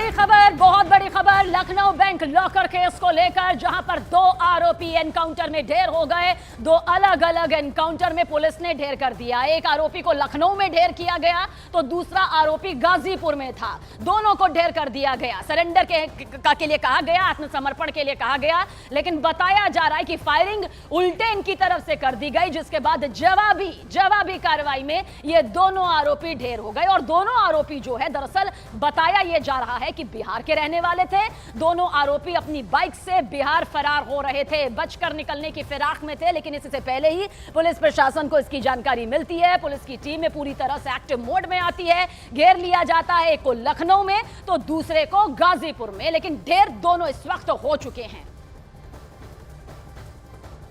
बहुत बड़ी खबर लखनऊ बैंक लॉकर केस को लेकर, जहां पर दो आरोपी एनकाउंटर में ढेर हो गए। दो अलग अलग एनकाउंटर में पुलिस ने ढेर कर दिया। एक आरोपी को लखनऊ में ढेर किया गया तो दूसरा आरोपी गाजीपुर में था। दोनों को ढेर कर दिया गया। सरेंडर के लिए कहा गया, आत्मसमर्पण के लिए कहा गया, लेकिन बताया जा रहा है कि फायरिंग उल्टे इनकी तरफ से कर दी गई, जिसके बाद जवाबी कार्रवाई में ये दोनों आरोपी ढेर हो गए। और दोनों आरोपी जो है, दरअसल बताया यह जा रहा है कि बिहार के रहने वाले थे। दोनों आरोपी अपनी बाइक से बिहार फरार हो रहे थे, बचकर निकलने की फिराक में थे, लेकिन इससे पहले ही पुलिस प्रशासन को इसकी जानकारी मिलती है। पुलिस की टीम में पूरी तरह से एक्टिव मोड में आती है, घेर लिया जाता है। एक को लखनऊ में तो दूसरे को गाजीपुर में, लेकिन ढेर दोनों इस वक्त हो चुके हैं।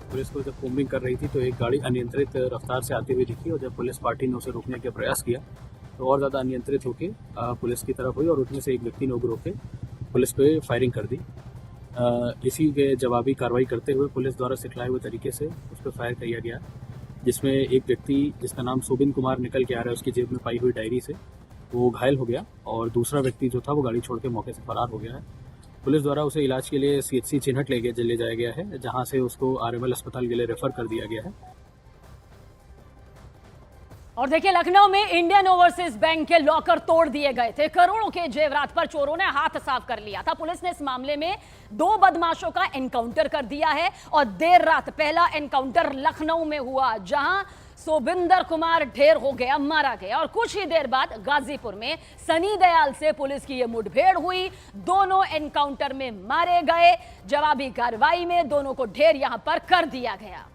पुलिस को जब कोम्बिंग कर रही थी तो एक गाड़ी अनियंत्रित रफ्तार से आती हुई दिखी, और जब पुलिस पार्टी ने उसे रोकने का प्रयास किया तो और ज़्यादा अनियंत्रित होकर पुलिस की तरफ हुई, और उसमें से एक व्यक्ति ने उग्र होकर पुलिस पे फायरिंग कर दी। इसी के जवाबी कार्रवाई करते हुए पुलिस द्वारा सिखलाए हुए तरीके से उस पर फायर किया गया, जिसमें एक व्यक्ति जिसका नाम सोबिन कुमार निकल के आ रहा है, उसकी जेब में पाई हुई डायरी से वो घायल हो गया, और दूसरा व्यक्ति जो था वो गाड़ी छोड़ के मौके से फरार हो गया है। पुलिस द्वारा उसे इलाज के लिए CHC चिन्हट ले जाया गया है, जहां से उसको RML अस्पताल के लिए रेफर कर दिया गया है। और देखिए, लखनऊ में इंडियन ओवरसीज बैंक के लॉकर तोड़ दिए गए थे। करोड़ों के जेवरात पर चोरों ने हाथ साफ कर लिया था। पुलिस ने इस मामले में दो बदमाशों का एनकाउंटर कर दिया है, और देर रात पहला एनकाउंटर लखनऊ में हुआ, जहां सोबिंदर कुमार ढेर हो गया, मारा गया। और कुछ ही देर बाद गाजीपुर में सनी दयाल से पुलिस की यह मुठभेड़ हुई। दोनों एनकाउंटर में मारे गए। जवाबी कार्रवाई में दोनों को ढेर यहां पर कर दिया गया।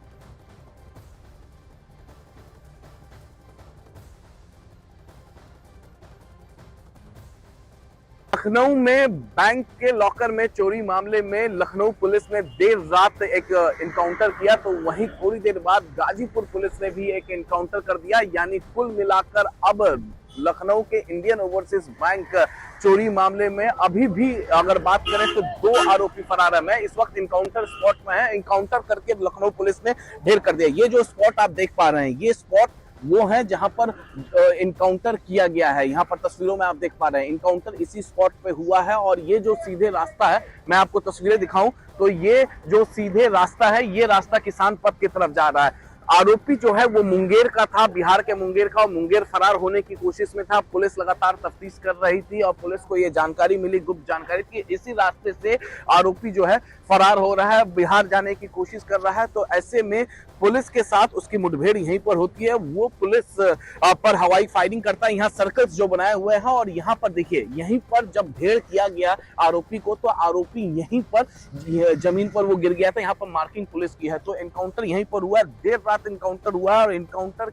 लखनऊ में बैंक के लॉकर में चोरी मामले में लखनऊ पुलिस ने देर रात एक एनकाउंटर किया, तो वहीं थोड़ी देर बाद गाजीपुर पुलिस ने भी एक एनकाउंटर कर दिया। यानी कुल मिलाकर अब लखनऊ के इंडियन ओवरसीज बैंक चोरी मामले में अभी भी अगर बात करें तो दो आरोपी फरार है। मैं इस वक्त एनकाउंटर स्पॉट में है। एनकाउंटर करके लखनऊ पुलिस ने ढेर कर दिया। ये जो स्पॉट आप देख पा रहे हैं, ये स्पॉट वो है जहां पर इनकाउंटर किया गया है। यहाँ पर तस्वीरों में आप देख पा रहे हैं इनकाउंटर इसी स्पॉट पे हुआ है। और ये जो सीधे रास्ता है, मैं आपको तस्वीरें दिखाऊं तो ये जो सीधे रास्ता है, ये रास्ता किसान पथ की तरफ जा रहा है। आरोपी जो है वो मुंगेर का था, बिहार के मुंगेर का, और मुंगेर फरार होने की कोशिश में था। पुलिस लगातार तफ्तीश कर रही थी और पुलिस को ये जानकारी मिली, गुप्त जानकारी थी, इसी रास्ते से आरोपी जो है फरार हो रहा है, बिहार जाने की कोशिश कर रहा है। तो ऐसे में पुलिस के साथ उसकी मुठभेड़ यहीं पर होती है। वो पुलिस पर हवाई फायरिंग करता है। यहाँ सर्कल्स जो बनाए हुए हैं, और यहाँ पर देखिए, यहीं पर जब ढेर किया गया आरोपी को, तो आरोपी यहीं पर जमीन पर वो गिर गया था। यहाँ पर मार्किंग पुलिस की है। तो एनकाउंटर यहीं पर हुआ, देर रात एनकाउंटर हुआ। और एनकाउंटर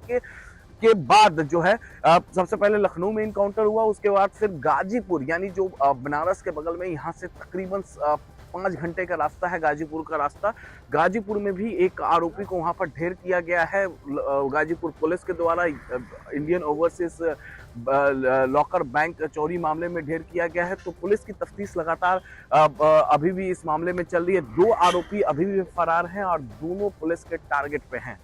के बाद जो है सबसे पहले लखनऊ में एनकाउंटर हुआ, उसके बाद फिर गाजीपुर, यानी जो बनारस के बगल में, यहाँ से तकरीबन 5 घंटे का रास्ता है गाजीपुर का रास्ता। गाजीपुर में भी एक आरोपी को वहां पर ढेर किया गया है गाजीपुर पुलिस के द्वारा। इंडियन ओवरसीज लॉकर बैंक चोरी मामले में ढेर किया गया है। तो पुलिस की तफ्तीश लगातार अभी भी इस मामले में चल रही है। दो आरोपी अभी भी फरार हैं और दोनों पुलिस के टारगेट पे हैं।